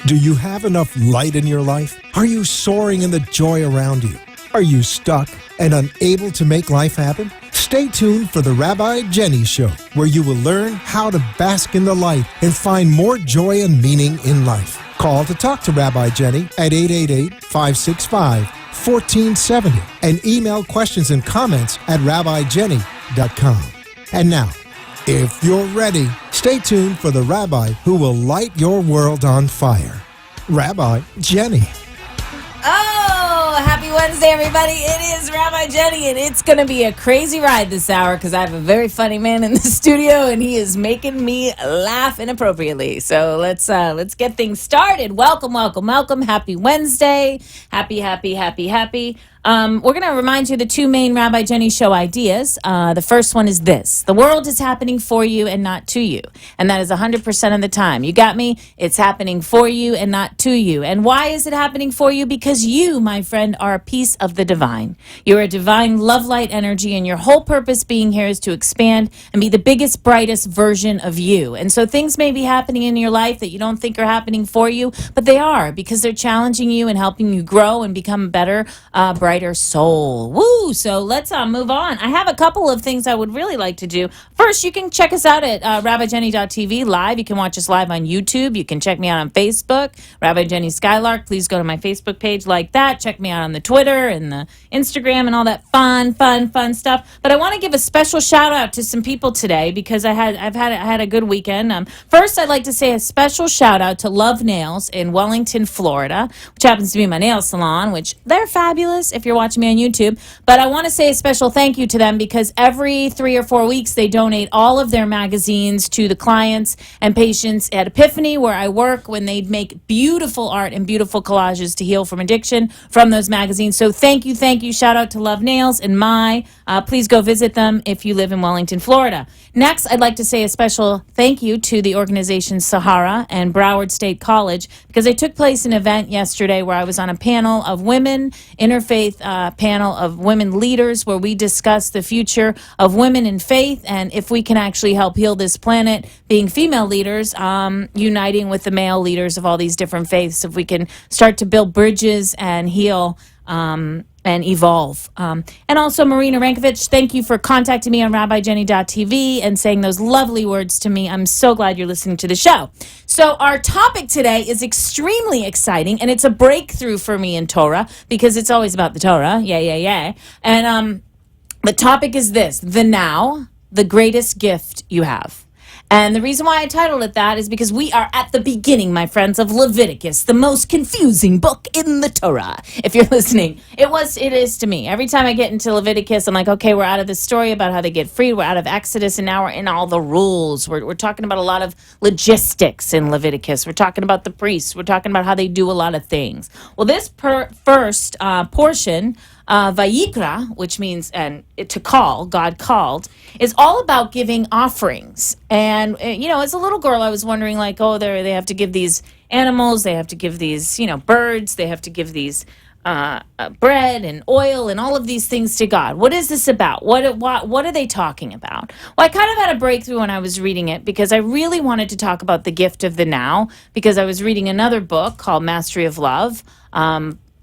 Do you have enough light in your life? Are you soaring in the joy around you? Are you stuck and unable to make life happen? Stay tuned for the Rabbi Jenny Show, where you will learn how to bask in the light and find more joy and meaning in life. Call to talk to Rabbi Jenny at 888-565-1470 and email questions and comments at rabbijenny.com. And now, if you're ready, stay tuned for the Rabbi who will light your world on fire, Rabbi Jenny. Oh, happy Wednesday, everybody. It is Rabbi Jenny, and it's going to be a crazy ride this hour because I have a very funny man in the studio, and he is making me laugh inappropriately. So let's get things started. Welcome. Happy Wednesday. Happy. We're going to remind you the two main Rabbi Jenny Show ideas. The first one is this: the world is happening for you and not to you. And that is 100% of the time. You got me? It's happening for you and not to you. And why is it happening for you? Because you, my friend, are a piece of the divine. You're a divine love light energy, and your whole purpose being here is to expand and be the biggest, brightest version of you. And so things may be happening in your life that you don't think are happening for you, but they are, because they're challenging you and helping you grow and become a better, brighter soul. Woo! So let's move on. I have a couple of things I would really like to do. First, you can check us out at rabbijenny.tv live. You can watch us live on YouTube. You can check me out on Facebook, Rabbi Jenny Skylark. Please go to my Facebook page like that. Check me out on the Twitter and the Instagram and all that fun stuff. But I want to give a special shout out to some people today because I had a good weekend. First, I'd like to say a special shout out to Love Nails in Wellington, Florida, which happens to be my nail salon, which they're fabulous if you're watching me on YouTube. But I want to say a special thank you to them because every 3 or 4 weeks they donate all of their magazines to the clients and patients at Epiphany, where I work, when they make beautiful art and beautiful collages to heal from addiction from those magazines. So thank you. Shout out to Love Nails and please go visit them if you live in Wellington, Florida. Next, I'd like to say a special thank you to the organization Sahara and Broward State College, because they took place an event yesterday where I was on a panel of women, interfaith panel of women leaders, where we discussed the future of women in faith and if we can actually help heal this planet, being female leaders, uniting with the male leaders of all these different faiths, if we can start to build bridges and heal and evolve. And also, Marina Rankovich, thank you for contacting me on rabbijenny.tv and saying those lovely words to me. I'm so glad you're listening to the show. So our topic today is extremely exciting, and it's a breakthrough for me in Torah, because it's always about the Torah. Yeah. And the topic is this: the now, the greatest gift you have. And the reason why I titled it that is because we are at the beginning, my friends, of Leviticus, the most confusing book in the Torah. If you're listening, it is to me. Every time I get into Leviticus, I'm like, okay, we're out of the story about how they get freed. We're out of Exodus, and now we're in all the rules. We're talking about a lot of logistics in Leviticus. We're talking about the priests. We're talking about how they do a lot of things. Well, this first portion, Vayikra, which means to call, God called, is all about giving offerings. And, as a little girl, I was wondering, like, they have to give these animals, they have to give these, birds, they have to give these bread and oil and all of these things to God. What is this about? What are they talking about? Well, I kind of had a breakthrough when I was reading it, because I really wanted to talk about the gift of the now, because I was reading another book called Mastery of Love.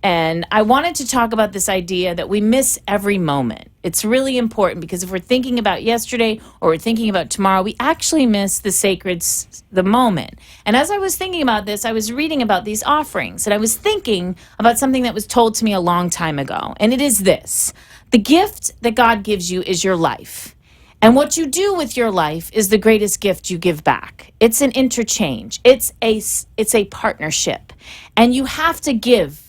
And I wanted to talk about this idea that we miss every moment. It's really important, because if we're thinking about yesterday or we're thinking about tomorrow, we actually miss the moment. And as I was thinking about this, I was reading about these offerings, and I was thinking about something that was told to me a long time ago. And it is this: the gift that God gives you is your life. And what you do with your life is the greatest gift you give back. It's an interchange. It's a partnership. And you have to give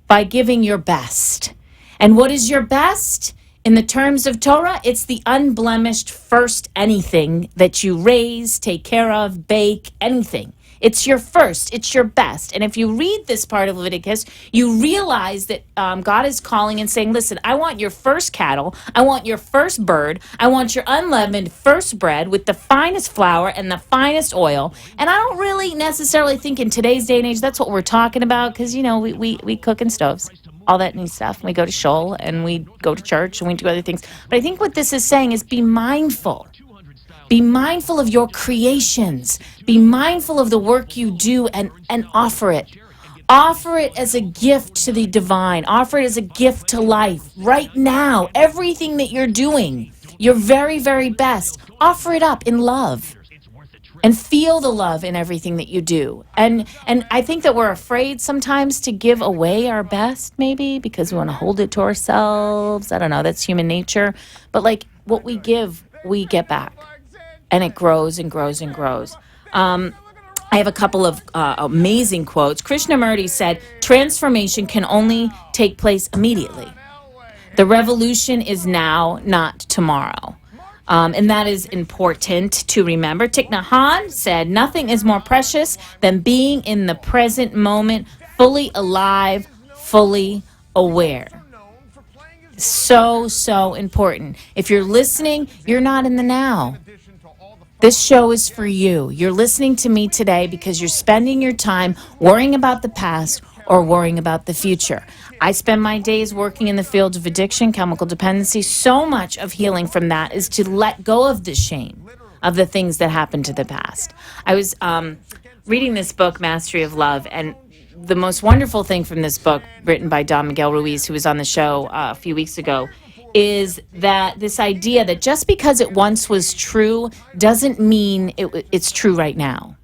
by giving your best. And what is your best? In the terms of Torah, it's the unblemished first anything that you raise, take care of, bake, anything. It's your first, it's your best. And if you read this part of Leviticus, you realize that God is calling and saying, listen, I want your first cattle, I want your first bird, I want your unleavened first bread with the finest flour and the finest oil. And I don't really necessarily think in today's day and age that's what we're talking about, because, we cook in stoves, all that neat stuff. We go to shul and we go to church and we do other things. But I think what this is saying is be mindful. Be mindful of your creations. Be mindful of the work you do and offer it. Offer it as a gift to the divine. Offer it as a gift to life right now. Everything that you're doing, your very, very best, offer it up in love and feel the love in everything that you do. And I think that we're afraid sometimes to give away our best, maybe because we want to hold it to ourselves. I don't know. That's human nature. But like what we give, we get back. And it grows and grows and grows. I have a couple of amazing quotes. Krishnamurti said, transformation can only take place immediately. The revolution is now, not tomorrow. And that is important to remember. Thich Nhat Hanh said, nothing is more precious than being in the present moment, fully alive, fully aware. So, so important. If you're listening, you're not in the now. This show is for you. You're listening to me today because you're spending your time worrying about the past or worrying about the future. I spend my days working in the field of addiction, chemical dependency. So much of healing from that is to let go of the shame of the things that happened to the past. I was reading this book, Mastery of Love, and the most wonderful thing from this book, written by Don Miguel Ruiz, who was on the show a few weeks ago, is that this idea that just because it once was true doesn't mean it's true right now.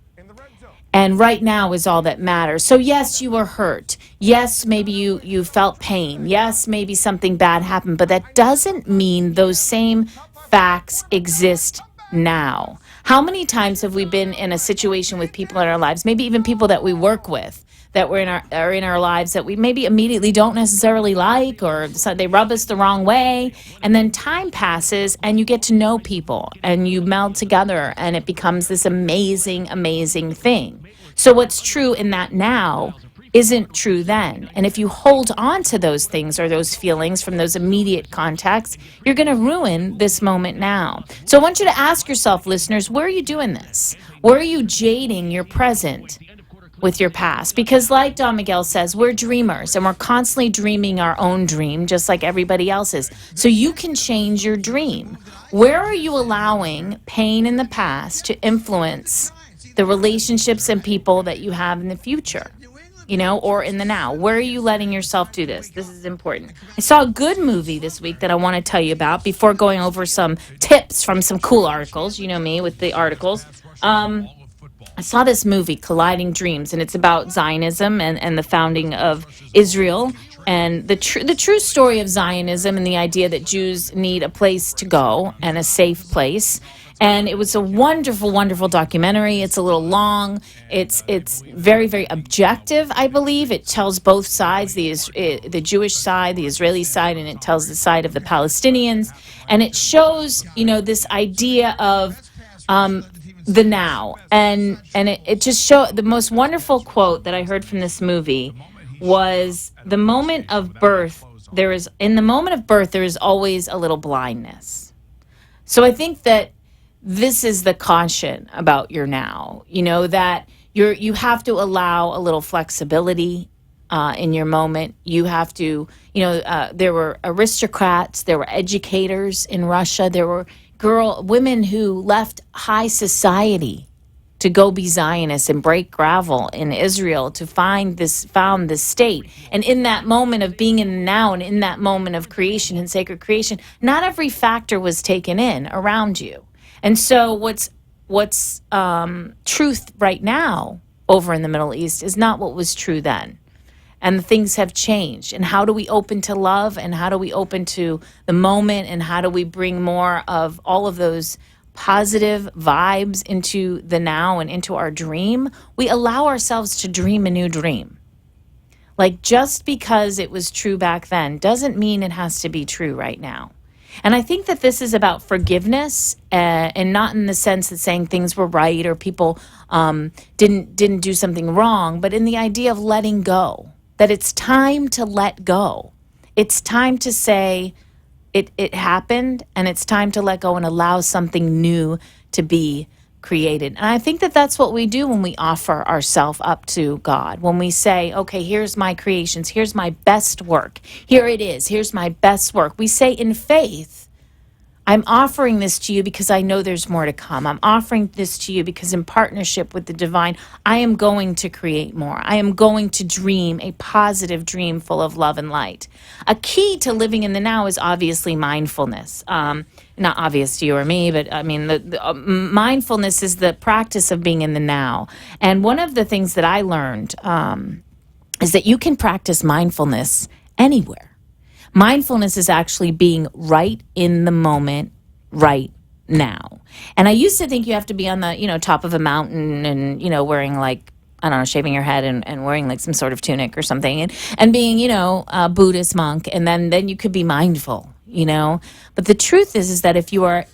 And right now is all that matters. So yes, you were hurt. Yes, maybe you felt pain. Yes, maybe something bad happened. But that doesn't mean those same facts exist now. How many times have we been in a situation with people in our lives, maybe even people that we work with, that are in our lives that we maybe immediately don't necessarily like, or they rub us the wrong way, and then time passes and you get to know people and you meld together and it becomes this amazing, amazing thing. So what's true in that now isn't true then. And if you hold on to those things or those feelings from those immediate contacts, you're going to ruin this moment now. So I want you to ask yourself, listeners, where are you doing this? Where are you jading your present with your past? Because like Don Miguel says, we're dreamers and we're constantly dreaming our own dream, just like everybody else's. So you can change your dream. Where are you allowing pain in the past to influence the relationships and people that you have in the future, or in the now? Where are you letting yourself do this? This is important. I saw a good movie this week that I want to tell you about before going over some tips from some cool articles. You know me with the articles. I saw this movie, Colliding Dreams, and it's about Zionism and the founding of Israel and the true story of Zionism and the idea that Jews need a place to go and a safe place. And it was a wonderful, wonderful documentary. It's a little long. It's very, very objective, I believe. It tells both sides, the Jewish side, the Israeli side, and it tells the side of the Palestinians. And it shows, this idea of the now. And it just showed, the most wonderful quote that I heard from this movie was, the moment of birth, there is always a little blindness. So I think that this is the caution about your now, that you have to allow a little flexibility in your moment. You have to, there were aristocrats, there were educators in Russia, there were women who left high society to go be Zionists and break gravel in Israel to found this state. And in that moment of being in the now and in that moment of creation and sacred creation, not every factor was taken in around you. And so what's truth right now over in the Middle East is not what was true then. And things have changed. And how do we open to love? And how do we open to the moment? And how do we bring more of all of those positive vibes into the now and into our dream? We allow ourselves to dream a new dream. Like, just because it was true back then doesn't mean it has to be true right now. And I think that this is about forgiveness, and not in the sense that saying things were right or people didn't do something wrong, but in the idea of letting go. That it's time to let go. It's time to say it happened, and it's time to let go and allow something new to be created. And I think that that's what we do when we offer ourselves up to God. When we say, okay, here's my creations, here's my best work. Here it is, here's my best work. We say in faith, I'm offering this to you because I know there's more to come. I'm offering this to you because in partnership with the divine, I am going to create more. I am going to dream a positive dream full of love and light. A key to living in the now is obviously mindfulness. Not obvious to you or me, but I mean, mindfulness is the practice of being in the now. And one of the things that I learned is that you can practice mindfulness anywhere. Mindfulness is actually being right in the moment, right now. And I used to think you have to be on the, top of a mountain and, wearing like, I don't know, shaving your head and wearing like some sort of tunic or something and being, a Buddhist monk. And then you could be mindful, But the truth is that if you are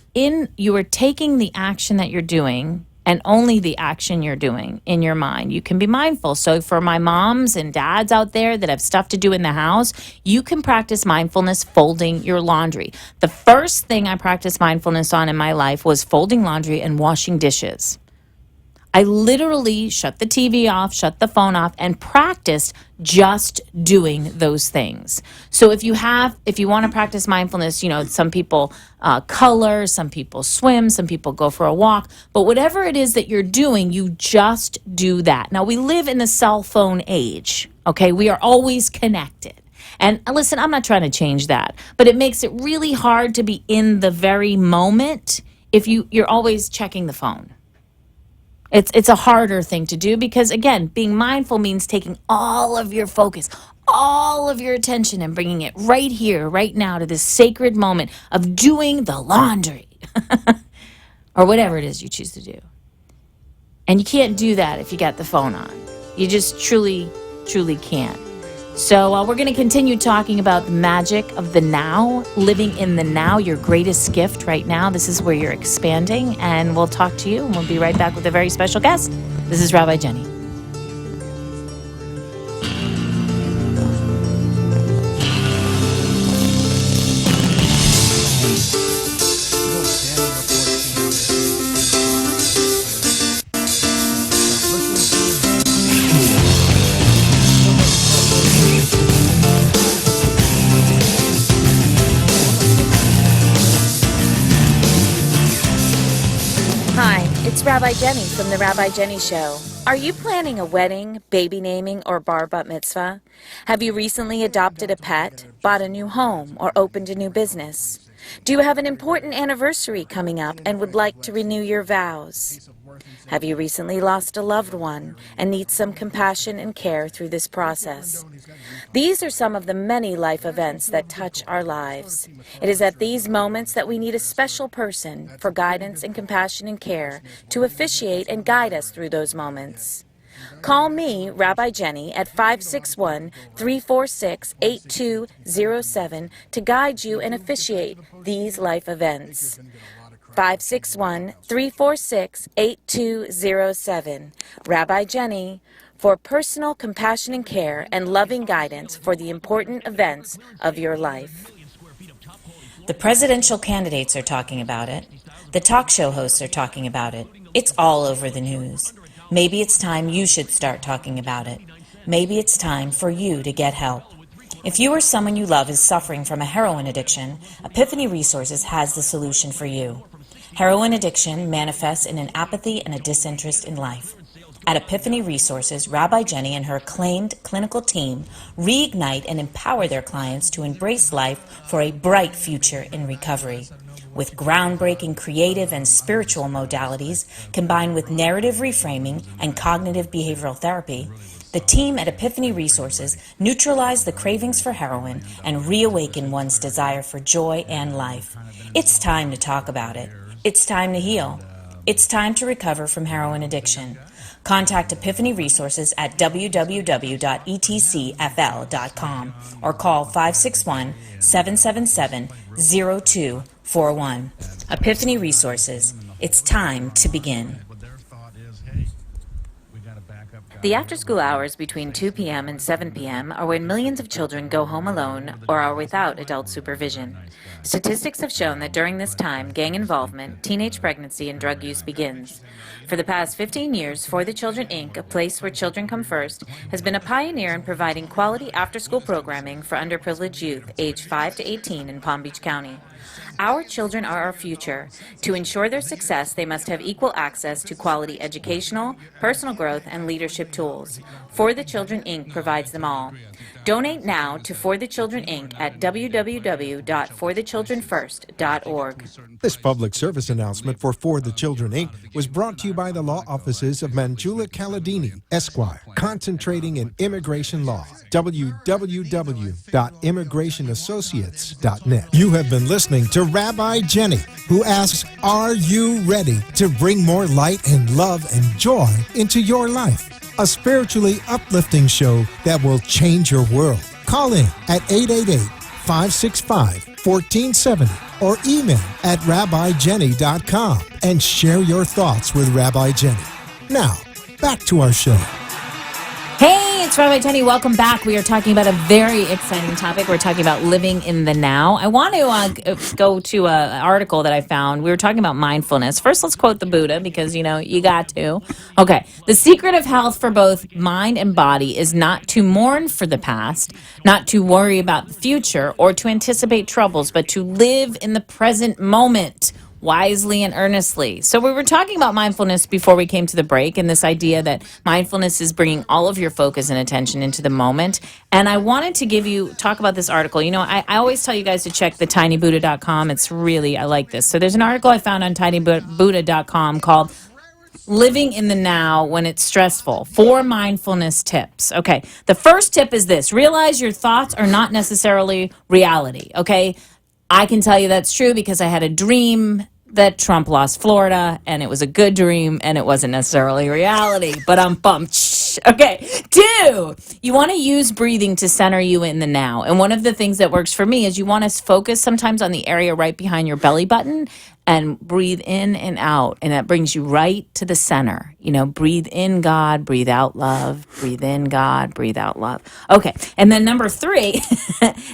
taking the action that you're doing and only the action you're doing in your mind, you can be mindful. So for my moms and dads out there that have stuff to do in the house, you can practice mindfulness folding your laundry. The first thing I practiced mindfulness on in my life was folding laundry and washing dishes. I literally shut the TV off, shut the phone off, and practiced just doing those things. So if you want to practice mindfulness, some people color, some people swim, some people go for a walk, but whatever it is that you're doing, you just do that. Now, we live in the cell phone age, okay? We are always connected. And listen, I'm not trying to change that, but it makes it really hard to be in the very moment if you're always checking the phone. It's a harder thing to do because, again, being mindful means taking all of your focus, all of your attention and bringing it right here, right now to this sacred moment of doing the laundry or whatever it is you choose to do. And you can't do that if you got the phone on. You just truly, truly can't. So we're going to continue talking about the magic of the now, living in the now, your greatest gift right now. This is where you're expanding, and we'll talk to you, and we'll be right back with a very special guest. This is Rabbi Jenny. Hi, it's Rabbi Jenny from The Rabbi Jenny Show. Are you planning a wedding, baby naming, or bar bat mitzvah? Have you recently adopted a pet, bought a new home, or opened a new business? Do you have an important anniversary coming up and would like to renew your vows? Have you recently lost a loved one and need some compassion and care through this process? These are some of the many life events that touch our lives. It is at these moments that we need a special person for guidance and compassion and care to officiate and guide us through those moments. Call me, Rabbi Jenny, at 561-346-8207 to guide you and officiate these life events. 561-346-8207. Rabbi Jenny, for personal compassion and care and loving guidance for the important events of your life. The presidential candidates are talking about it. The talk show hosts are talking about it. It's all over the news. Maybe it's time you should start talking about it. Maybe it's time for you to get help. If you or someone you love is suffering from a heroin addiction, Epiphany Resources has the solution for you. Heroin addiction manifests in an apathy and a disinterest in life. At Epiphany Resources, Rabbi Jenny and her acclaimed clinical team reignite and empower their clients to embrace life for a bright future in recovery. With groundbreaking creative and spiritual modalities combined with narrative reframing and cognitive behavioral therapy, the team at Epiphany Resources neutralize the cravings for heroin and reawaken one's desire for joy and life. It's time to talk about it. It's time to heal. It's time to recover from heroin addiction. Contact Epiphany Resources at www.etcfl.com or call 561-777-0241. Epiphany Resources. It's time to begin. The after-school hours between 2 p.m. and 7 p.m. are when millions of children go home alone or are without adult supervision. Statistics have shown that during this time, gang involvement, teenage pregnancy, and drug use begins. For the past 15 years, For the Children, Inc., a place where children come first, has been a pioneer in providing quality after-school programming for underprivileged youth aged 5 to 18 in Palm Beach County. Our children are our future. To ensure their success, they must have equal access to quality educational, personal growth, and leadership tools. For the Children, Inc. provides them all. Donate now to For the Children, Inc. at www.forthechildrenfirst.org. This public service announcement for the Children, Inc. was brought to you by the law offices of Manjula Kaladini, Esquire, concentrating in immigration law. www.immigrationassociates.net. You have been listening to Rabbi Jenny, who asks, are you ready to bring more light and love and joy into your life? A spiritually uplifting show that will change your world. Call in at 888-565-1470 or email at rabbijenny.com and share your thoughts with Rabbi Jenny. Now, back to our show. Hey, it's Rabbi Jenny. Welcome back. We are talking about a very exciting topic. We're talking about living in the now. I want to go to an article that I found. We were talking about mindfulness. First, let's quote the Buddha because, you got to. Okay. The secret of health for both mind and body is not to mourn for the past, not to worry about the future, or to anticipate troubles, but to live in the present moment wisely and earnestly. So we were talking about mindfulness before we came to the break, and this idea that mindfulness is bringing all of your focus and attention into the moment. And I wanted to talk about this article. I always tell you guys to check the tinybuddha.com. I like this. So there's an article I found on tinybuddha.com called Living in the Now When It's Stressful. 4 mindfulness tips. Okay. The first tip is this: realize your thoughts are not necessarily reality. Okay. I can tell you that's true because I had a dream that Trump lost Florida, and it was a good dream, and it wasn't necessarily reality, but I'm bummed. Okay. 2, you want to use breathing to center you in the now. And one of the things that works for me is you want to focus sometimes on the area right behind your belly button and breathe in and out, and that brings you right to the center. Breathe in God, breathe out love, breathe in God, breathe out love. Okay, and then number 3,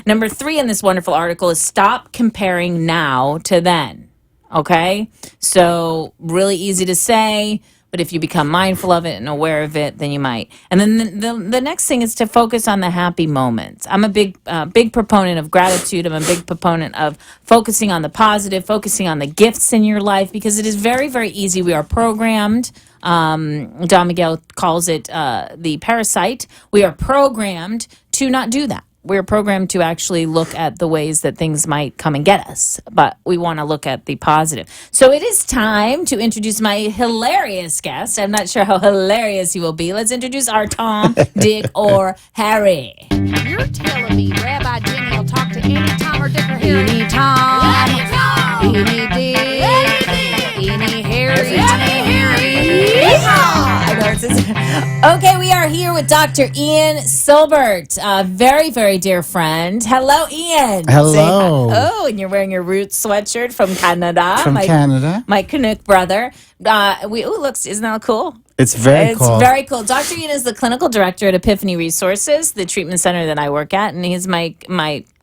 number 3 in this wonderful article is stop comparing now to then. Okay, so really easy to say, but if you become mindful of it and aware of it, then you might. And then the next thing is to focus on the happy moments. I'm a big proponent of gratitude. I'm a big proponent of focusing on the positive, focusing on the gifts in your life, because it is very, very easy. We are programmed. Don Miguel calls it the parasite. We are programmed to not do that. We're programmed to actually look at the ways that things might come and get us, but we want to look at the positive. So it is time to introduce my hilarious guest. I'm not sure how hilarious he will be. Let's introduce our Tom, Dick, or Harry. You're telling me Rabbi Jenny will talk to any Tom or Dick or Harry? Any Tom, any Dick, any Harry, Okay, we are here with Dr. Ian Silbert, a very, very dear friend. Hello, Ian. Hello. And you're wearing your Roots sweatshirt from Canada. Canada. My Canuck brother. Isn't that cool? It's very cool. It's very cool. Dr. Ian is the clinical director at Epiphany Resources, the treatment center that I work at, and he's my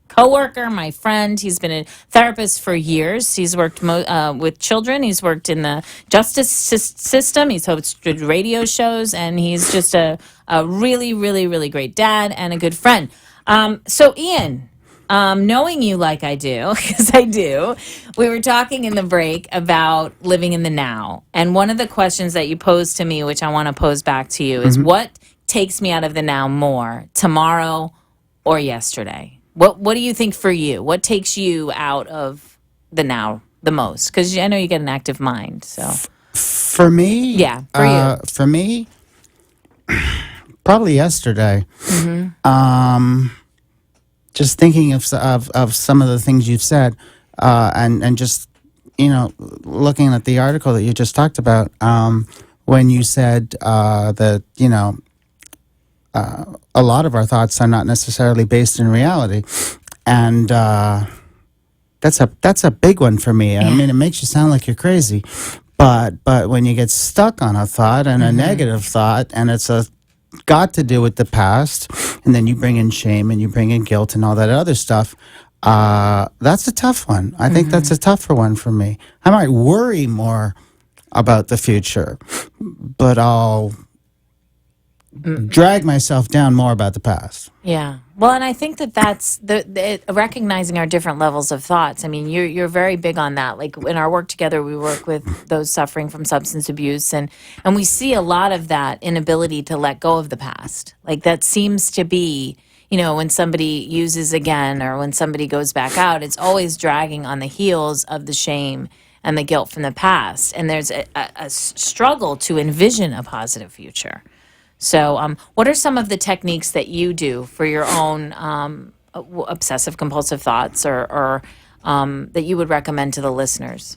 coworker, my friend. He's been a therapist for years. He's worked with children. He's worked in the justice system. He's hosted radio shows, and he's just a really, really, really great dad and a good friend. So, Ian, knowing you like I do, because I do, we were talking in the break about living in the now. And one of the questions that you posed to me, which I want to pose back to you, is what takes me out of the now more, tomorrow or yesterday? What do you think for you? What takes you out of the now the most? Because I know you get an active mind. So for me, yeah, for you. For me, probably yesterday. Just thinking of some of the things you've said, and just looking at the article that you just talked about, when you said that a lot of our thoughts are not necessarily based in reality, and that's a big one for me. I mean, it makes you sound like you're crazy, but when you get stuck on a thought and a negative thought, and it's got to do with the past, and then you bring in shame and you bring in guilt and all that other stuff, that's a tough one. I think that's a tougher one for me. I might worry more about the future, but I'll drag myself down more about the past. Yeah. Well, and I think that that's recognizing our different levels of thoughts. I mean, you're very big on that. Like in our work together, we work with those suffering from substance abuse, and we see a lot of that inability to let go of the past. Like that seems to be, when somebody uses again or when somebody goes back out, it's always dragging on the heels of the shame and the guilt from the past. And there's a struggle to envision a positive future. So, what are some of the techniques that you do for your own obsessive compulsive thoughts, or that you would recommend to the listeners?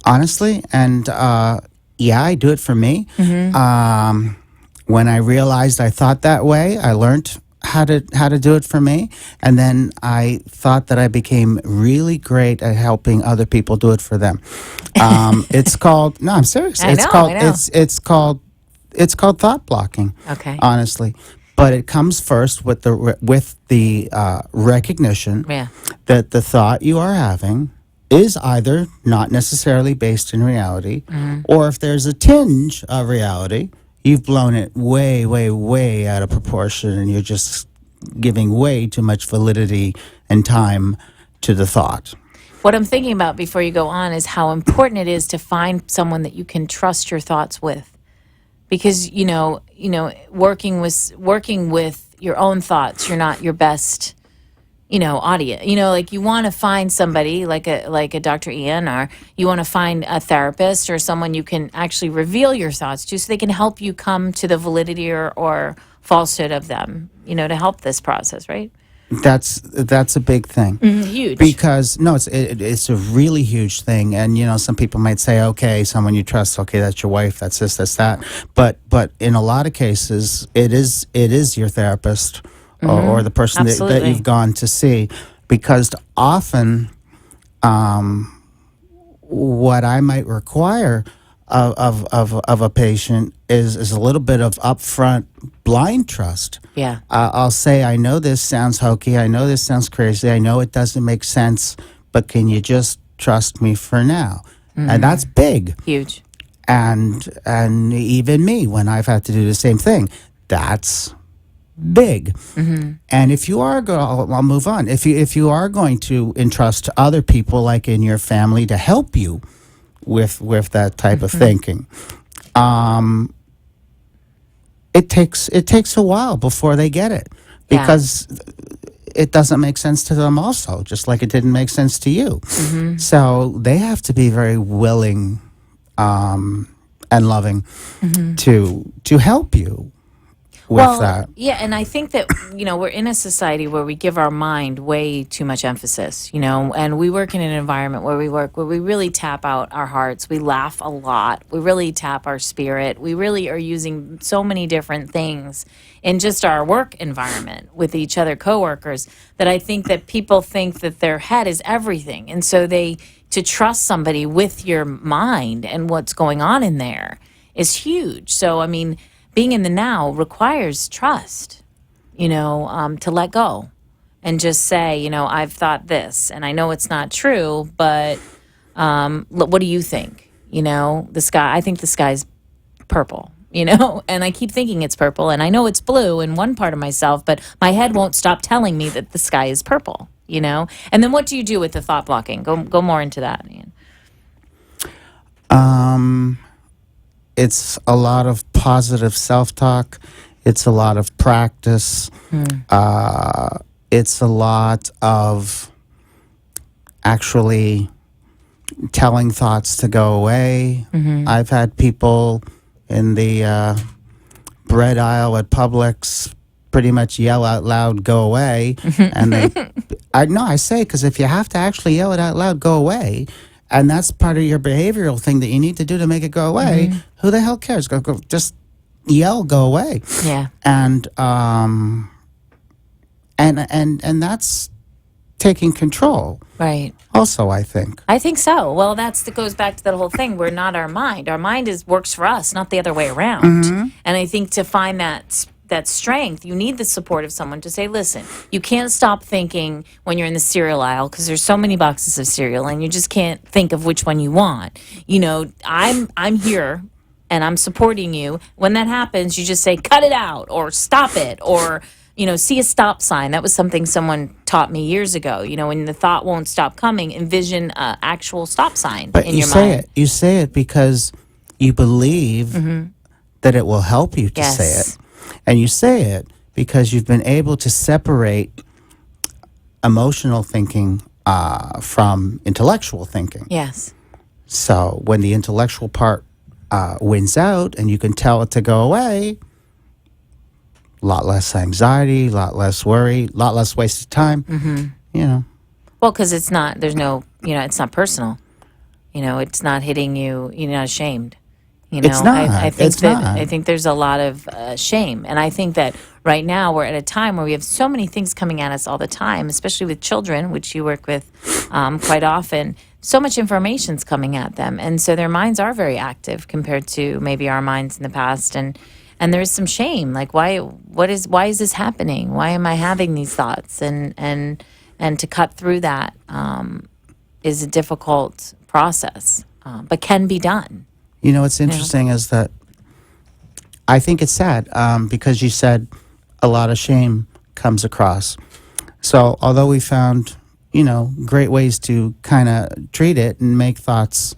Honestly, and yeah, I do it for me. When I realized I thought that way, I learned how to do it for me, and then I thought that I became really great at helping other people do it for them. It's called. No, I'm serious. I know. It's called thought blocking. Okay. Honestly, but it comes first with the recognition Yeah. that the thought you are having is either not necessarily based in reality, or if there's a tinge of reality, you've blown it way, way, way out of proportion, and you're just giving way too much validity and time to the thought. What I'm thinking about before you go on is how important it is to find someone that you can trust your thoughts with. Because working with your own thoughts, you're not your best, audience. Like you want to find somebody like a Dr. Ian, or you want to find a therapist or someone you can actually reveal your thoughts to, so they can help you come to the validity or falsehood of them. To help this process, right? That's a big thing. Huge. Because no, it's a really huge thing, and some people might say, okay, someone you trust, okay, that's your wife, that's this, that's that, but in a lot of cases, it is your therapist or the person that you've gone to see, because often, what I might require of a patient is a little bit of upfront blind trust. Yeah. I'll say, I know this sounds hokey, I know this sounds crazy, I know it doesn't make sense, but can you just trust me for now? And that's big. Huge. And even me, when I've had to do the same thing, that's big. And if you are I'll move on. If you are going to entrust to other people, like in your family, to help you with that type of thinking, it takes a while before they get it, because it doesn't make sense to them also, just like it didn't make sense to you. So they have to be very willing and loving to help you with that. Yeah, and I think that, we're in a society where we give our mind way too much emphasis, and we work in an environment where we really tap out our hearts. We laugh a lot. We really tap our spirit. We really are using so many different things in just our work environment with each other coworkers, that I think that people think that their head is everything. And so to trust somebody with your mind and what's going on in there is huge. So, I mean, being in the now requires trust, to let go and just say, I've thought this and I know it's not true, but what do you think? The sky, I think the sky's purple, and I keep thinking it's purple, and I know it's blue in one part of myself, but my head won't stop telling me that the sky is purple, And then what do you do with the thought blocking? Go more into that, Ian. It's a lot of positive self-talk. It's a lot of practice. It's a lot of actually telling thoughts to go away. I've had people in the bread aisle at Publix pretty much yell out loud, "Go away!" And I say, because if you have to actually yell it out loud, go away. And that's part of your behavioral thing that you need to do to make it go away. Who the hell cares? Go, just yell, go away. Yeah. And that's taking control. Right. Also, I think. I think so. Well, that goes back to that whole thing. We're not our mind. Our mind works for us, not the other way around. And I think to find that strength, you need the support of someone to say, listen, you can't stop thinking when you're in the cereal aisle, because there's so many boxes of cereal and you just can't think of which one you want. I'm here and I'm supporting you. When that happens, you just say, cut it out or stop it or, see a stop sign. That was something someone taught me years ago. When the thought won't stop coming, envision an actual stop sign But in you your say mind. it. You say it because you believe that it will help you to say Yes. it. And you say it because you've been able to separate emotional thinking from intellectual thinking. Yes. So when the intellectual part wins out and you can tell it to go away, a lot less anxiety, a lot less worry, a lot less wasted time. Well, because it's not, it's not personal. It's not hitting you, you're not ashamed. It's not. I think It's not. I think there's a lot of shame. And I think that right now we're at a time where we have so many things coming at us all the time, especially with children, which you work with quite often. So much information's coming at them. And so their minds are very active compared to maybe our minds in the past. And there is some shame. Like, why is this happening? Why am I having these thoughts? And to cut through that is a difficult process, but can be done. What's interesting is that I think it's sad because you said a lot of shame comes across. So although we found, great ways to kind of treat it and make thoughts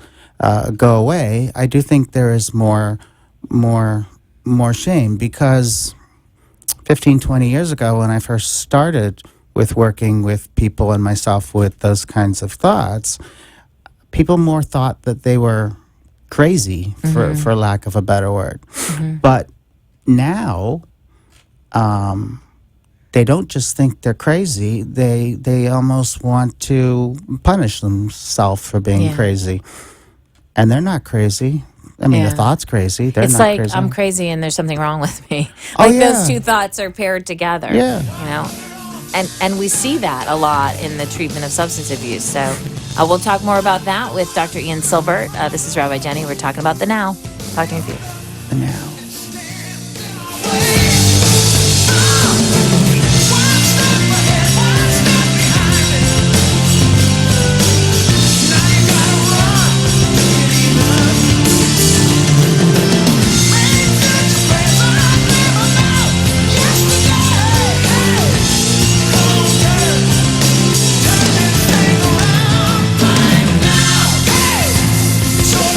go away, I do think there is more shame because 15, 20 years ago when I first started with working with people and myself with those kinds of thoughts, people more thought that they were crazy, for lack of a better word. But now, they don't just think they're crazy. They almost want to punish themselves for being crazy. And they're not crazy. I mean, the thought's crazy. They're It's not like crazy. I'm crazy and there's something wrong with me. Oh, Like yeah. those two thoughts are paired together. Yeah. And we see that a lot in the treatment of substance abuse. So we'll talk more about that with Dr. Ian Silbert. This is Rabbi Jenny. We're talking about the now. Talk to you in a few. Now.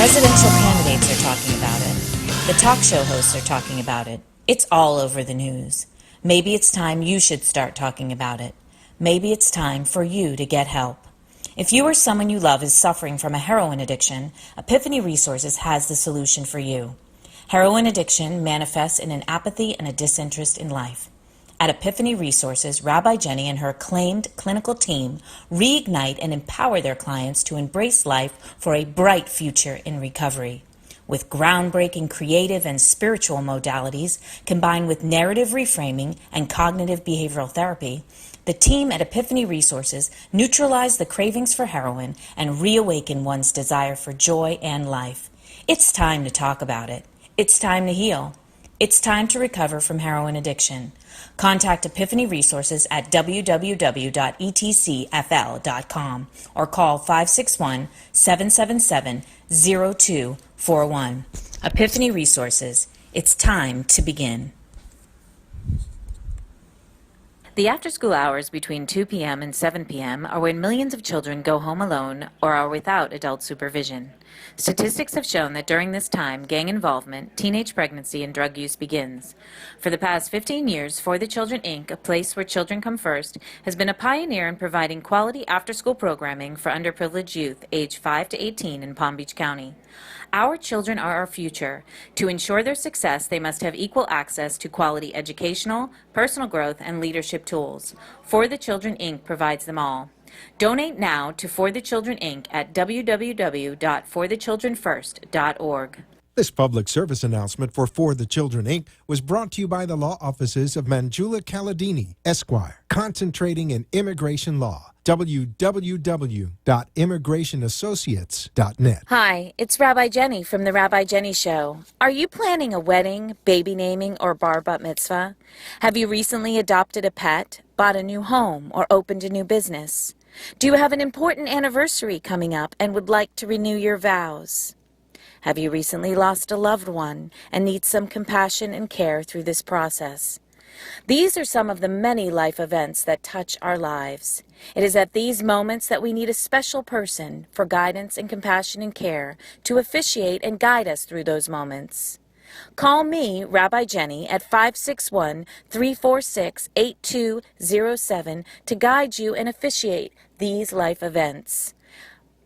Presidential candidates are talking about it. The talk show hosts are talking about it. It's all over the news. Maybe it's time you should start talking about it. Maybe it's time for you to get help. If you or someone you love is suffering from a heroin addiction, Epiphany Resources has the solution for you. Heroin addiction manifests in an apathy and a disinterest in life. At Epiphany Resources, Rabbi Jenny and her acclaimed clinical team reignite and empower their clients to embrace life for a bright future in recovery. With groundbreaking creative and spiritual modalities combined with narrative reframing and cognitive behavioral therapy, the team at Epiphany Resources neutralize the cravings for heroin and reawaken one's desire for joy and life. It's time to talk about it. It's time to heal. It's time to recover from heroin addiction. Contact Epiphany Resources at www.etcfl.com or call 561-777-0241. Epiphany Resources. It's time to begin. The after-school hours between 2 p.m. and 7 p.m. are when millions of children go home alone or are without adult supervision. Statistics have shown that during this time, gang involvement, teenage pregnancy, and drug use begins. For the past 15 years, For the Children, Inc., a place where children come first, has been a pioneer in providing quality after-school programming for underprivileged youth aged 5 to 18 in Palm Beach County. Our children are our future. To ensure their success, they must have equal access to quality educational, personal growth, and leadership tools. For the Children, Inc. provides them all. Donate now to For the Children, Inc. at www.forthechildrenfirst.org. This public service announcement for the Children, Inc. was brought to you by the law offices of Manjula Caladini, Esquire, concentrating in immigration law. www.immigrationassociates.net. Hi, it's Rabbi Jenny from The Rabbi Jenny Show. Are you planning a wedding, baby naming, or bar bat mitzvah? Have you recently adopted a pet, bought a new home, or opened a new business? Do you have an important anniversary coming up and would like to renew your vows? Have you recently lost a loved one and need some compassion and care through this process? These are some of the many life events that touch our lives. It is at these moments that we need a special person for guidance and compassion and care to officiate and guide us through those moments. Call me, Rabbi Jenny, at 561-346-8207 to guide you and officiate these life events.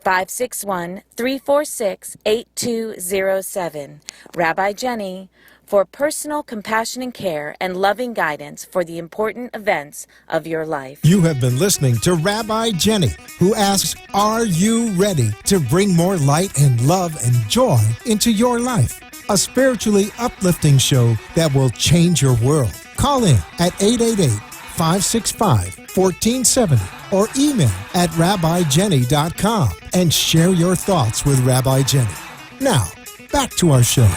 561-346-8207. Rabbi Jenny, for personal compassion and care and loving guidance for the important events of your life. You have been listening to Rabbi Jenny, who asks, are you ready to bring more light and love and joy into your life? A spiritually uplifting show that will change your world. Call in at 888-565-1470 or email at rabbijenny.com and share your thoughts with Rabbi Jenny. Now, back to our show.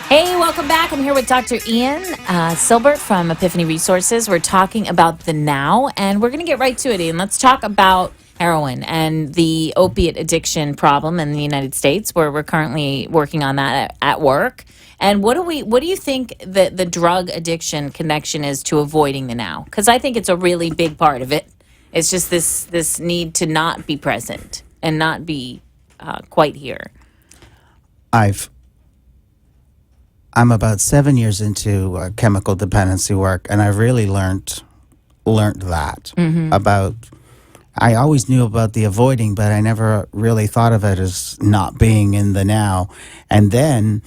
Hey, welcome back. I'm here with Dr. Ian Silbert from Epiphany Resources. We're talking about the now, and we're going to get right to it, Ian. Let's talk about heroin and the opiate addiction problem in the United States, where we're currently working on that at work. And what do you think that the drug addiction connection is to avoiding the now? Because I think it's a really big part of it. It's just this need to not be present and not be quite here. I'm about 7 years into chemical dependency work, and I really learned that about. I always knew about the avoiding, but I never really thought of it as not being in the now. And then,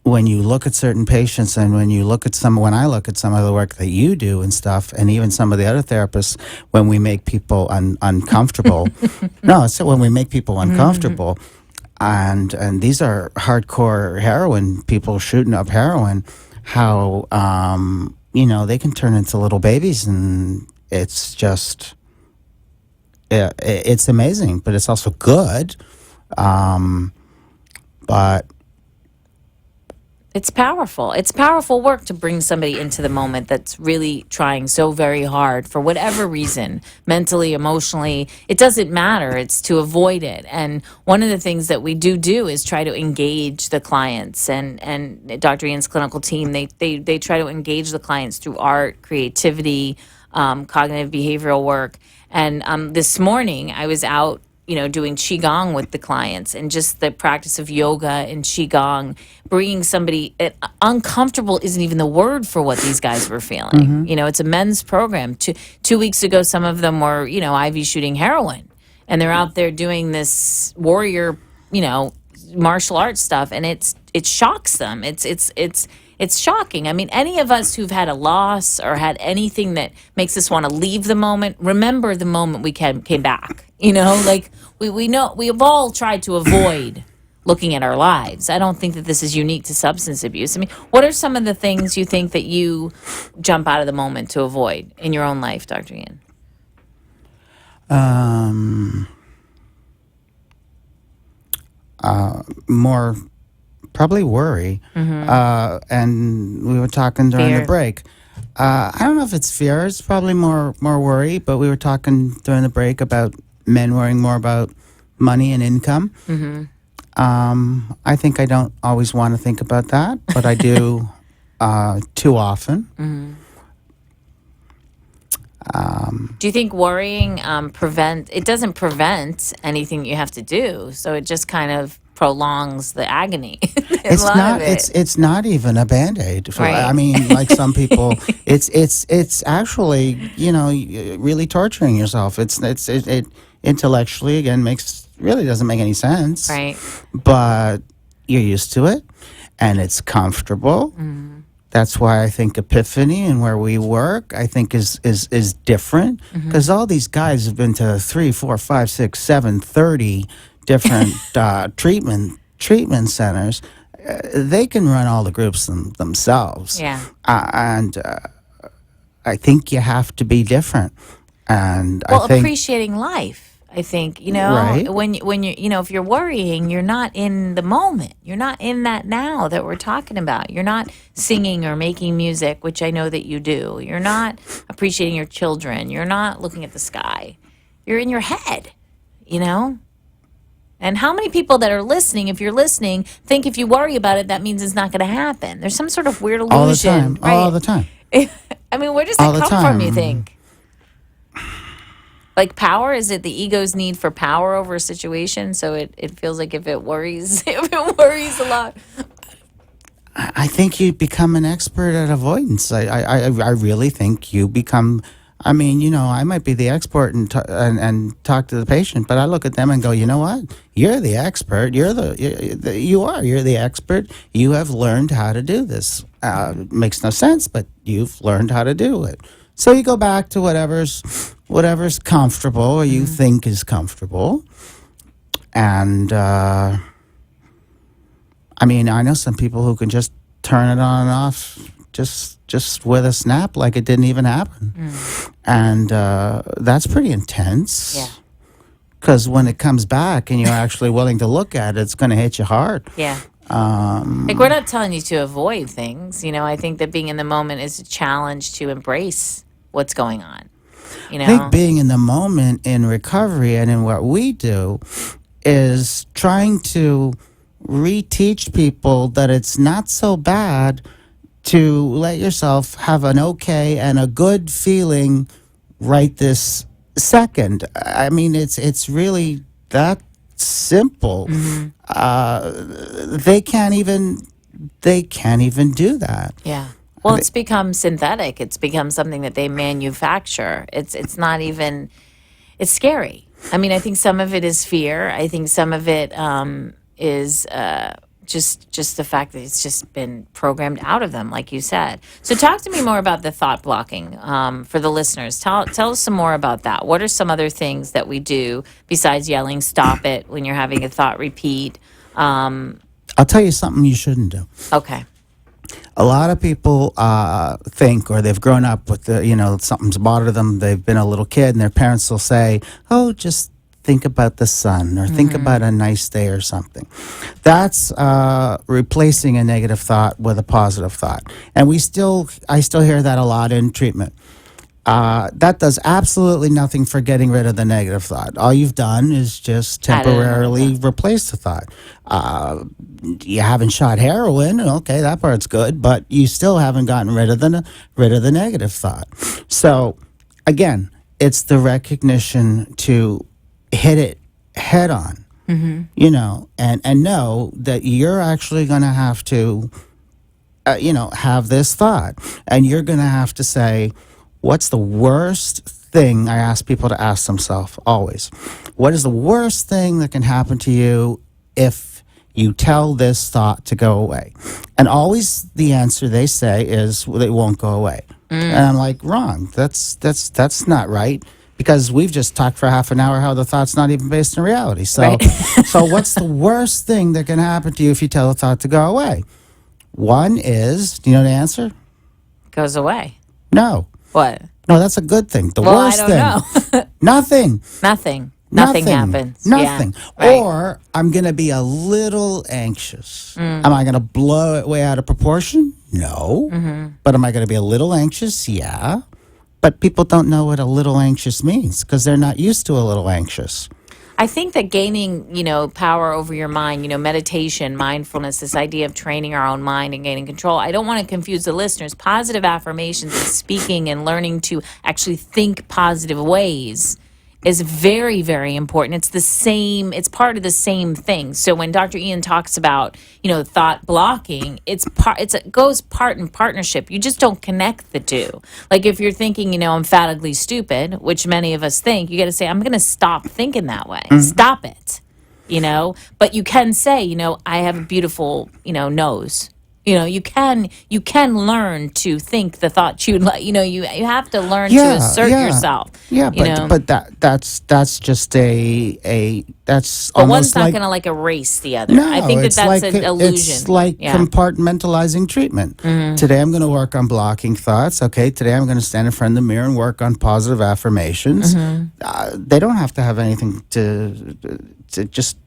when you look at certain patients, and when I look at some of the work that you do and stuff, and even some of the other therapists, when we make people uncomfortable, when we make people uncomfortable. And these are hardcore heroin people shooting up heroin, how, they can turn into little babies, and it's just, it's amazing, but it's also good. But it's powerful. It's powerful work to bring somebody into the moment that's really trying so very hard for whatever reason, mentally, emotionally. It doesn't matter. It's to avoid it. And one of the things that we do is try to engage the clients. And Dr. Ian's clinical team, they try to engage the clients through art, creativity, cognitive behavioral work. And this morning, I was out doing Qigong with the clients, and just the practice of yoga and Qigong, bringing somebody, uncomfortable isn't even the word for what these guys were feeling. It's a men's program. 2 weeks ago, some of them were, IV shooting heroin, and they're out there doing this warrior, martial arts stuff, and it shocks them. It's shocking. I mean, any of us who've had a loss or had anything that makes us want to leave the moment, remember the moment we came back. We know we've all tried to avoid looking at our lives. I don't think that this is unique to substance abuse. I mean, what are some of the things you think that you jump out of the moment to avoid in your own life, Dr. Ian? More probably worry. And we were talking during Fear. the break. I don't know if it's fear. It's probably more worry. But we were talking during the break about men worrying more about money and income. I think I don't always want to think about that, but I do too often. Do you think worrying it doesn't prevent anything you have to do, so it just kind of prolongs the agony? It's not even a Band-Aid. Right. I mean, like some people, it's actually, really torturing yourself. It intellectually, again, really doesn't make any sense. Right. But you're used to it, and it's comfortable. That's why I think Epiphany and where we work, I think is different, because all these guys have been to 3, 4, 5, 6, 7, 30 different treatment centers. They can run all the groups themselves. Yeah. And I think you have to be different. And I think appreciating life. I think, Right. when you if you're worrying, you're not in the moment. You're not in that now that we're talking about. You're not singing or making music, which I know that you do. You're not appreciating your children. You're not looking at the sky. You're in your head, And And how many people that are listening, if you're listening, think if you worry about it, that means it's not going to happen? There's some sort of weird All the illusion, time. right? All the time. I mean, where does All that the come from, you time. think? Like power? Is it the ego's need for power over a situation? So it feels like if it worries, if it worries a lot. I think you become an expert at avoidance. I really think you become. I mean, I might be the expert and talk to the patient, but I look at them and go, you know what? You're the expert. You're the expert. You have learned how to do this. Makes no sense, but you've learned how to do it. So you go back to whatever's comfortable or you think is comfortable, and. I mean, I know some people who can just turn it on and off just with a snap like it didn't even happen. And that's pretty intense. Yeah. Because when it comes back and you're actually willing to look at it, it's going to hit you hard. Yeah. Like, we're not telling you to avoid things. I think that being in the moment is a challenge to embrace what's going on. I think being in the moment in recovery and in what we do is trying to reteach people that it's not so bad to let yourself have an okay and a good feeling right this second. I mean, it's really that simple. They can't even do that. Yeah. Well, it's become synthetic. It's become something that they manufacture. It's not even. It's scary. I mean, I think some of it is fear. I think some of it is just the fact that it's just been programmed out of them, like you said. So talk to me more about the thought blocking for the listeners. Tell us some more about that. What are some other things that we do besides yelling, stop it, when you're having a thought repeat? I'll tell you something you shouldn't do. Okay. A lot of people think, or they've grown up with something's bothered them. They've been a little kid, and their parents will say, "Oh, just think about the sun, or think about a nice day, or something." That's replacing a negative thought with a positive thought, and I still hear that a lot in treatment. That does absolutely nothing for getting rid of the negative thought. All you've done is just temporarily replace the thought. You haven't shot heroin, okay, that part's good, but you still haven't gotten rid of the negative thought. So again, it's the recognition to hit it head on, and know that you're actually going to have to, have this thought, and you're going to have to say, what's the worst thing? I ask people to ask themselves always, what is the worst thing that can happen to you if you tell this thought to go away? And always the answer they say is, well, it won't go away. And I'm like, wrong. That's not right. Because we've just talked for half an hour how the thought's not even based in reality. So, Right. So what's the worst thing that can happen to you if you tell a thought to go away? One is, do you know the answer? Goes away. No. What? No, that's a good thing. The Well, worst I don't thing. know. Nothing. Nothing happens. Nothing. Yeah, right. Or I'm going to be a little anxious. Am I going to blow it way out of proportion? No. But am I going to be a little anxious? Yeah. But people don't know what a little anxious means because they're not used to a little anxious. I think that gaining, power over your mind, meditation, mindfulness, this idea of training our own mind and gaining control. I don't want to confuse the listeners. Positive affirmations and speaking and learning to actually think positive ways is very, very important. It's part of the same thing. So when Dr. Ian talks about, thought blocking, it goes part in partnership. You just don't connect the two. Like if you're thinking, I'm fat, ugly, stupid, which many of us think, you got to say, I'm going to stop thinking that way. Stop it. But you can say, I have a beautiful, nose. You can learn to think the thought you'd like. You have to learn to assert yourself. Yeah, but that's just that's but almost one's not like, going to erase the other. No, I think it's that's like an illusion. It's like compartmentalizing treatment. Today I'm going to work on blocking thoughts. Okay, today I'm going to stand in front of the mirror and work on positive affirmations. They don't have to have anything to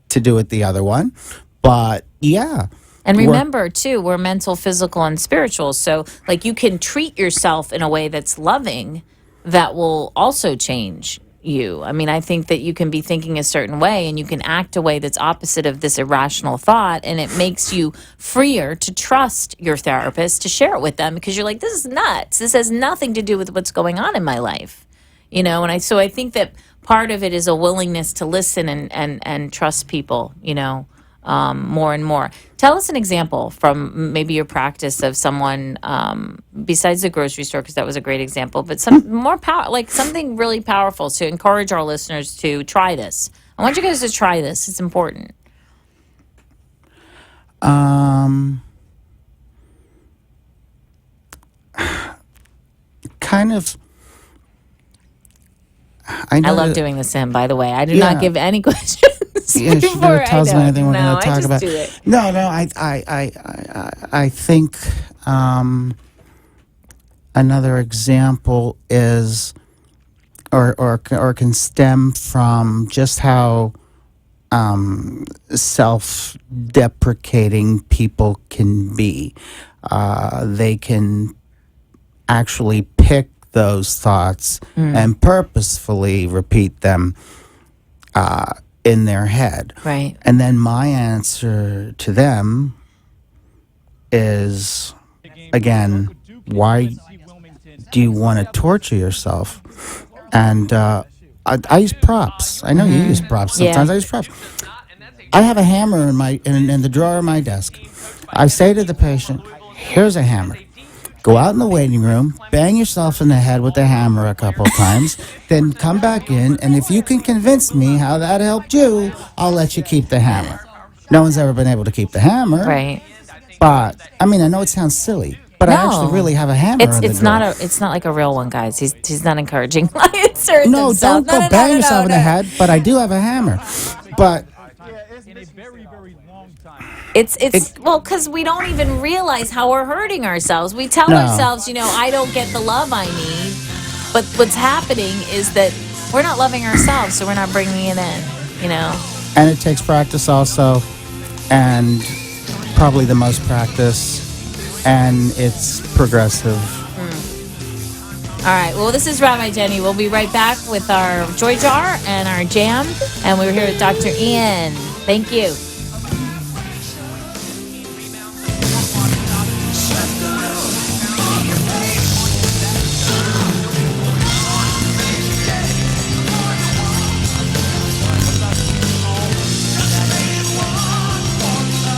do with the other one, but yeah. And remember, too, we're mental, physical, and spiritual. So, you can treat yourself in a way that's loving that will also change, you. I mean, I think that you can be thinking a certain way and you can act a way that's opposite of this irrational thought, and it makes you freer to trust your therapist to share it with them, because you're like, this is nuts. This has nothing to do with what's going on in my life. And I think that part of it is a willingness to listen and trust people, more and more. Tell us an example from maybe your practice of someone, besides the grocery store, because that was a great example, but some more power, like something really powerful to encourage our listeners to try this. I want you guys to try this. It's important. Kind of. I love doing this to him, by the way. I do not give any questions. Yeah, she never tells me anything we're going to talk about. Do it. No, I think another example is, or can stem from just how self-deprecating people can be. They can actually pick those thoughts and purposefully repeat them in their head. Right. And then my answer to them is, again, why do you want to torture yourself? And I use props. I know you use props sometimes. Yeah. I use props. I have a hammer in the drawer of my desk. I say to the patient, here's a hammer. Go out in the waiting room, bang yourself in the head with the hammer a couple times, then come back in, and if you can convince me how that helped you, I'll let you keep the hammer. No one's ever been able to keep the hammer. Right. But, I mean, I know it sounds silly, but I actually really have a hammer in the drawer. It's not like a real one, guys. He's not encouraging clients or No, don't go bang yourself in the head, but I do have a hammer. But It's well, because we don't even realize how we're hurting ourselves. We tell ourselves, I don't get the love I need. But what's happening is that we're not loving ourselves, so we're not bringing it in, And it takes practice also, and probably the most practice, and it's progressive. All right. Well, this is Rabbi Jenny. We'll be right back with our Joy Jar and our Jam. And we're here with Dr. Ian. Thank you.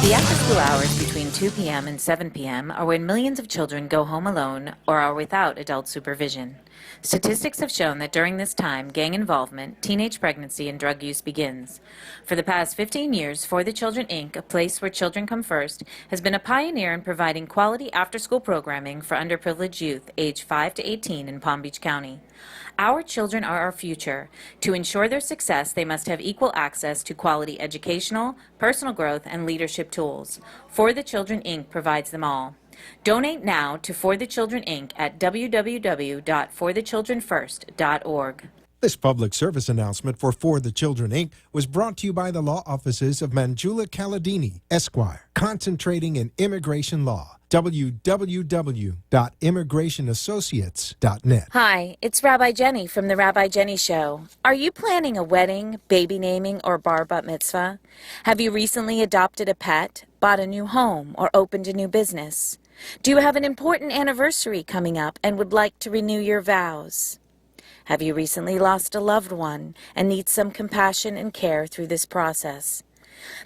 The after-school hours between 2 p.m. and 7 p.m. are when millions of children go home alone or are without adult supervision. Statistics have shown that during this time, gang involvement, teenage pregnancy, and drug use begins. For the past 15 years, For the Children, Inc., a place where children come first, has been a pioneer in providing quality after-school programming for underprivileged youth aged 5 to 18 in Palm Beach County. Our children are our future. To ensure their success, they must have equal access to quality educational, personal growth, and leadership tools. For the Children, Inc. provides them all. Donate now to For the Children, Inc. at www.forthechildrenfirst.org. This public service announcement for the Children, Inc. was brought to you by the law offices of Manjula Kaladini, Esquire, concentrating in immigration law. www.immigrationassociates.net. Hi, it's Rabbi Jenny from The Rabbi Jenny Show. Are you planning a wedding, baby naming, or bar bat mitzvah? Have you recently adopted a pet, bought a new home, or opened a new business? Do you have an important anniversary coming up and would like to renew your vows? Have you recently lost a loved one and need some compassion and care through this process?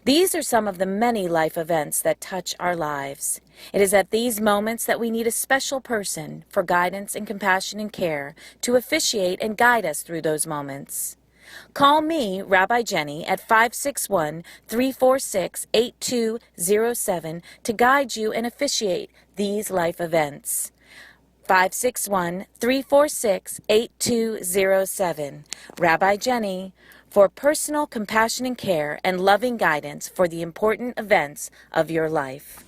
These are some of the many life events that touch our lives. It is at these moments that we need a special person for guidance and compassion and care to officiate and guide us through those moments. Call me, Rabbi Jenny, at 561-346-8207 to guide you and officiate these life events. 561-346-8207. Rabbi Jenny, for personal compassion and care and loving guidance for the important events of your life.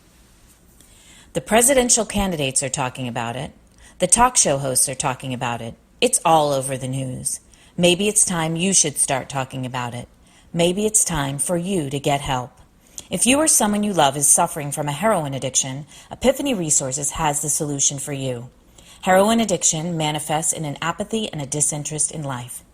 The presidential candidates are talking about it. The talk show hosts are talking about it. It's all over the news. Maybe it's time you should start talking about it. Maybe it's time for you to get help. If you or someone you love is suffering from a heroin addiction, Epiphany Resources has the solution for you. Heroin addiction manifests in an apathy and a disinterest in life.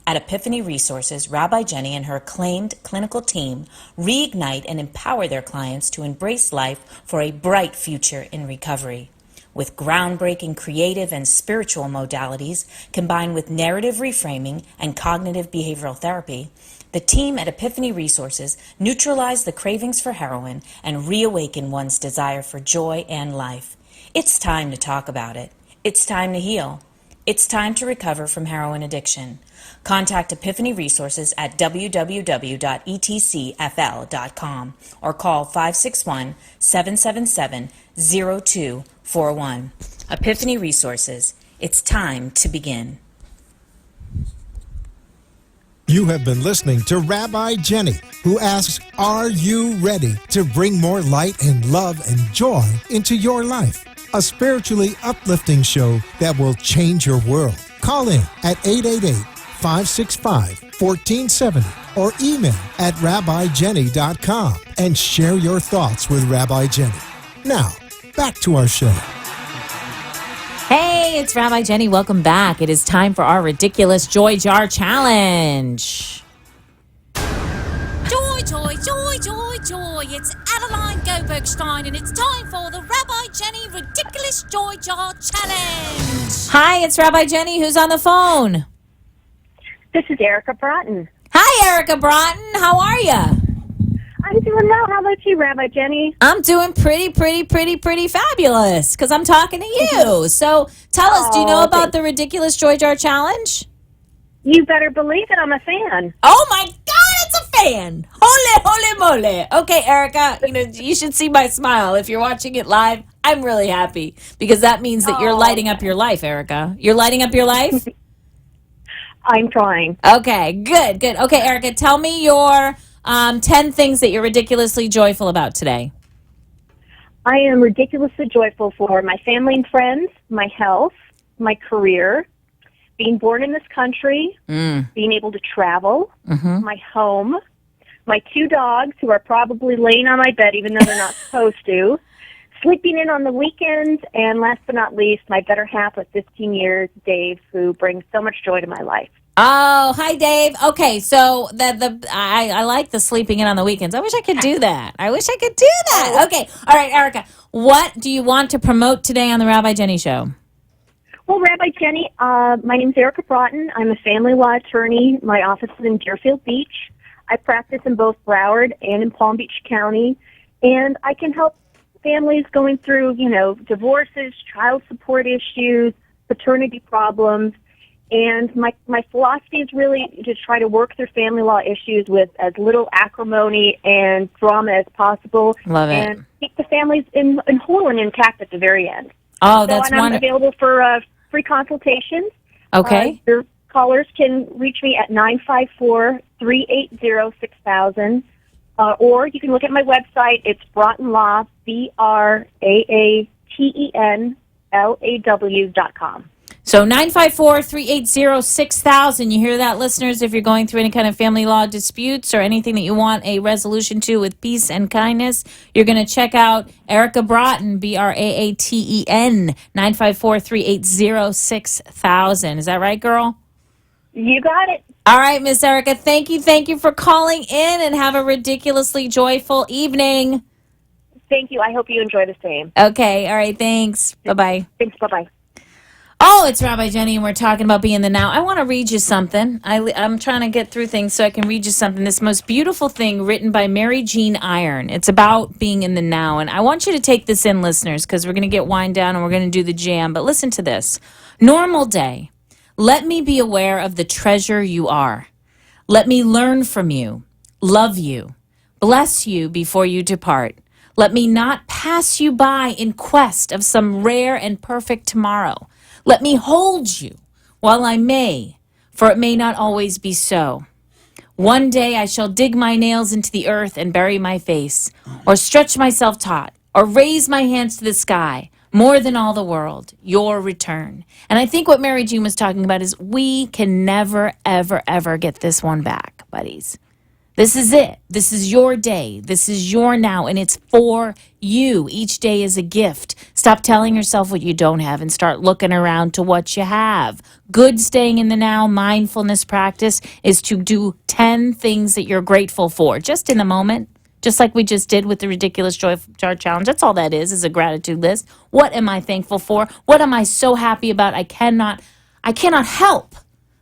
At Epiphany Resources, Rabbi Jenny and her acclaimed clinical team reignite and empower their clients to embrace life for a bright future in recovery. With groundbreaking creative and spiritual modalities combined with narrative reframing and cognitive behavioral therapy, the team at Epiphany Resources neutralize the cravings for heroin and reawaken one's desire for joy and life. It's time to talk about it. It's time to heal. It's time to recover from heroin addiction. Contact Epiphany Resources at www.etcfl.com or call 561-777-0241. Epiphany Resources. It's time to begin. You have been listening to Rabbi Jenny, who asks, are you ready to bring more light and love and joy into your life? A spiritually uplifting show that will change your world. Call in at 888-565-1470 or email at rabbijenny.com and share your thoughts with Rabbi Jenny. Now, back to our show. Hey, it's Rabbi Jenny. Welcome back. It is time for our ridiculous Joy Jar Challenge. Joy, joy, joy, joy, joy. It's Adeline Gobergstein, and it's time for the Rabbi Jenny Ridiculous Joy Jar Challenge. Hi, it's Rabbi Jenny. Who's on the phone? This is Erica Broughton. Hi, Erica Broughton. How are you? I'm doing well. How about you, Rabbi Jenny? I'm doing pretty fabulous because I'm talking to you. So tell us, do you know about the Ridiculous Joy Jar Challenge? You better believe it. I'm a fan. Oh, my God, it's a fan. Holy mole. Okay, Erica, you should see my smile. If you're watching it live, I'm really happy because that means that you're lighting up your life, Erica. You're lighting up your life? I'm trying. Okay, good. Okay, Erica, tell me your 10 things that you're ridiculously joyful about today. I am ridiculously joyful for my family and friends, my health, my career, being born in this country, being able to travel, my home, my 2 dogs who are probably laying on my bed even though they're not supposed to, sleeping in on the weekends, and last but not least, my better half of 15 years, Dave, who brings so much joy to my life. Oh, hi, Dave. Okay, so I like the sleeping in on the weekends. I wish I could do that. Okay, all right, Erica, what do you want to promote today on the Rabbi Jenny Show? Well, Rabbi Jenny, my name is Erica Broughton. I'm a family law attorney. My office is in Deerfield Beach. I practice in both Broward and in Palm Beach County, and I can help families going through, divorces, child support issues, paternity problems. And my philosophy is really to try to work through family law issues with as little acrimony and drama as possible. Love it. And keep the families in whole and intact at the very end. Oh, that's wonderful. I'm available for free consultations. Okay. Your callers can reach me at 954-380-6000. Or you can look at my website. It's Broughton Law, BRAATENLAW.com. So 954-380-6000. You hear that, listeners? If you're going through any kind of family law disputes or anything that you want a resolution to with peace and kindness, you're going to check out Erica Broughton, BRAATEN, 954-380-6000. Is that right, girl? You got it. All right, Miss Erica, thank you for calling in, and have a ridiculously joyful evening. Thank you. I hope you enjoy the same. Okay, all right, thanks. Bye-bye. Thanks. Bye-bye. Oh, it's Rabbi Jenny, and we're talking about being in the now. I want to read you something. I'm trying to get through things so I can read you something. This most beautiful thing written by Mary Jean Iron. It's about being in the now, and I want you to take this in, listeners, because we're going to get wind down and we're going to do the jam. But listen to this. Normal day. Let me be aware of the treasure you are. Let me learn from you, love you, bless you before you depart. Let me not pass you by in quest of some rare and perfect tomorrow. Let me hold you while I may, for it may not always be so. One day I shall dig my nails into the earth and bury my face, or stretch myself taut, or raise my hands to the sky, more than all the world, your return. And I think what Mary Jean was talking about is we can never, ever, ever get this one back, buddies. This is it. This is your day. This is your now, and it's for you. Each day is a gift. Stop telling yourself what you don't have and start looking around to what you have. Good staying in the now, mindfulness practice is to do 10 things that you're grateful for, just in the moment, just like we just did with the ridiculous joy jar challenge. That's all that is a gratitude list. What am I thankful for? What am I so happy about? I cannot help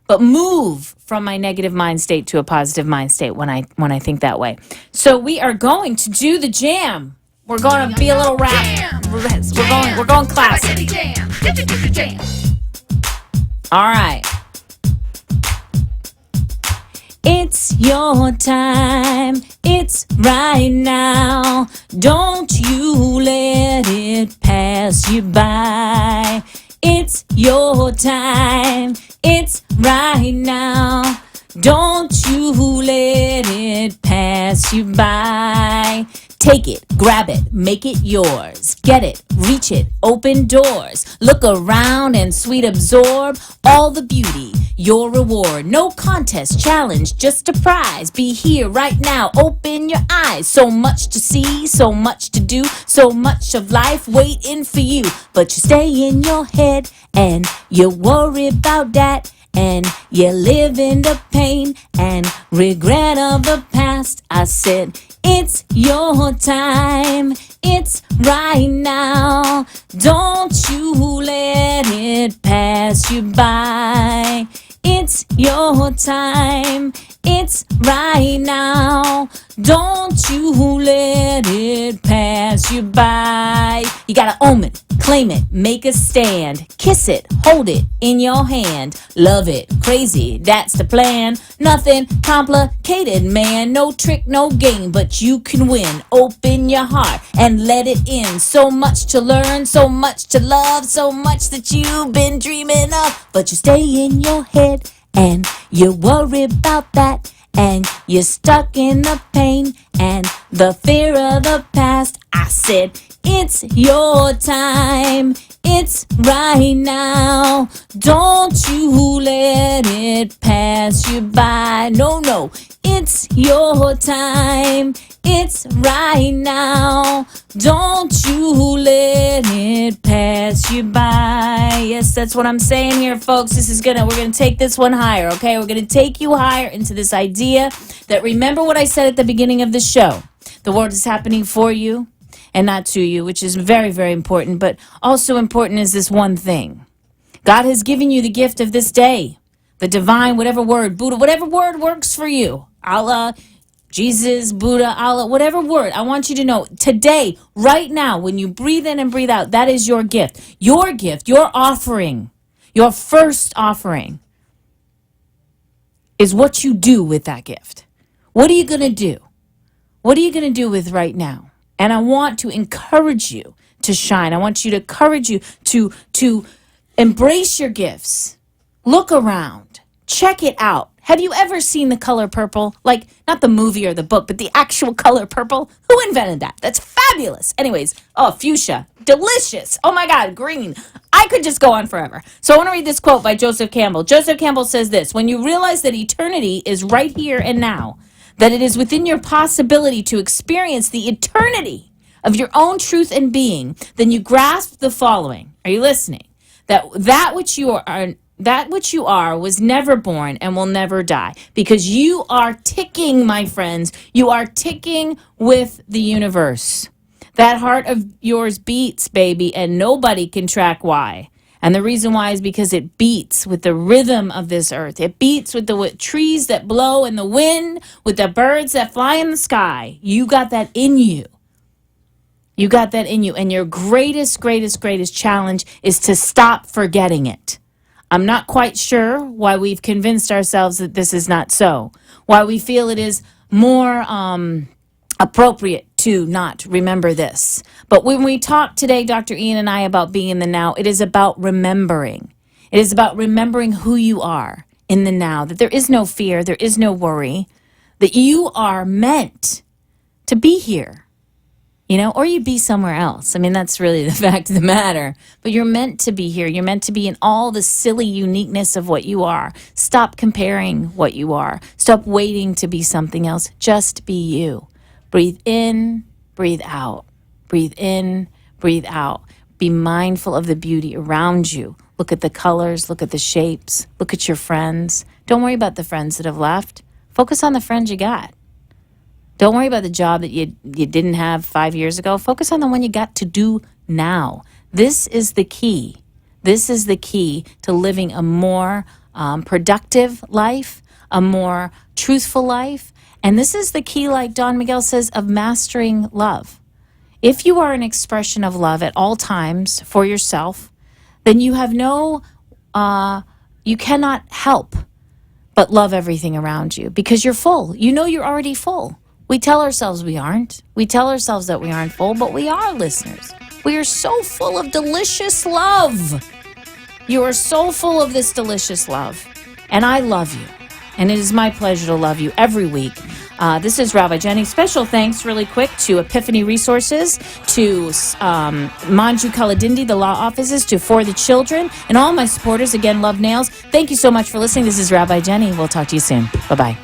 but move from my negative mind state to a positive mind state when I think that way. So we are going to do the jam. We're going to be a little rap. We're going classic. Jam. All right. It's your time. It's right now. Don't you let it pass you by. It's your time. It's right now. Don't you let it pass you by. Take it, grab it, make it yours. Get it, reach it, open doors. Look around and sweet absorb all the beauty. Your reward, no contest, challenge, just a prize. Be here right now, open your eyes. So much to see, so much to do, so much of life waiting for you. But you stay in your head and you worry about that. And you live in the pain and regret of the past. I said, it's your time. It's right now. Don't you let it pass you by. It's your time. It's right now. Don't you let it pass you by. You gotta own it, claim it, make a stand. Kiss it, hold it in your hand. Love it, crazy, that's the plan. Nothing complicated, man. No trick, no game, but you can win. Open your heart and let it in. So much to learn, so much to love, so much that you've been dreaming of. But you stay in your head and you worry about that. And you're stuck in the pain and the fear of the past. I said, it's your time. It's right now. Don't you let it pass you by. No, no, it's your time. It's right now. Don't you let it pass you by. Yes, that's what I'm saying here, folks. We're gonna take this one higher, okay? We're gonna take you higher into this idea that, remember what I said at the beginning of the show. The world is happening for you and not to you, which is very, very important. But also important is this one thing. God has given you the gift of this day. The divine, whatever word, Buddha, whatever word works for you. Allah, Jesus, Buddha, Allah, whatever word. I want you to know today, right now, when you breathe in and breathe out, that is your gift. Your gift, your offering, your first offering is what you do with that gift. What are you going to do? What are you going to do with right now? And I want to encourage you to shine. I want you to encourage you to embrace your gifts. Look around. Check it out. Have you ever seen the color purple? Like, not the movie or the book, but the actual color purple? Who invented that? That's fabulous. Anyways, fuchsia. Delicious. Oh my God, green. I could just go on forever. So I want to read this quote by Joseph Campbell. Joseph Campbell says this: when you realize that eternity is right here and now, that it is within your possibility to experience the eternity of your own truth and being, then you grasp the following. Are you listening? That which you are was never born and will never die, because you are ticking, my friends. You are ticking with the universe. That heart of yours beats, baby, and nobody can track why. And the reason why is because it beats with the rhythm of this earth. It beats with the trees that blow in the wind, with the birds that fly in the sky. You got that in you. You got that in you. And your greatest challenge is to stop forgetting it. I'm not quite sure why we've convinced ourselves that this is not so. Why we feel it is more appropriate to not remember this. But when we talk today, Dr. Ian and I, about being in the now, it is about remembering. It is about remembering who you are in the now, that there is no fear, there is no worry, that you are meant to be here. or you'd be somewhere else. I mean, that's really the fact of the matter. But you're meant to be here. You're meant to be in all the silly uniqueness of what you are. Stop comparing what you are. Stop waiting to be something else. Just be you. Breathe in, breathe out. Breathe in, breathe out. Be mindful of the beauty around you. Look at the colors, look at the shapes, look at your friends. Don't worry about the friends that have left. Focus on the friends you got. Don't worry about the job that you didn't have 5 years ago. Focus on the one you got to do now. This is the key. This is the key to living a more productive life, a more truthful life. And this is the key, like Don Miguel says, of mastering love. If you are an expression of love at all times for yourself, then you have you cannot help but love everything around you because you're full. You're already full. We tell ourselves we aren't. We tell ourselves that we aren't full, but we are, listeners. We are so full of delicious love. You are so full of this delicious love. And I love you. And it is my pleasure to love you every week. This is Rabbi Jenny. Special thanks really quick to Epiphany Resources, to Manju Kaladindi, the law offices, to For the Children, and all my supporters. Again, love nails. Thank you so much for listening. This is Rabbi Jenny. We'll talk to you soon. Bye-bye.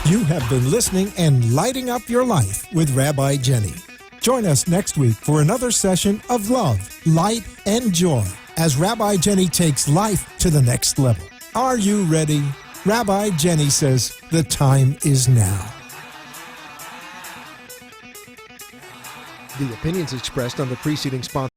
You have been listening and lighting up your life with Rabbi Jenny. Join us next week for another session of love, light, and joy as Rabbi Jenny takes life to the next level. Are you ready? Rabbi Jenny says the time is now. The opinions expressed on the preceding sponsor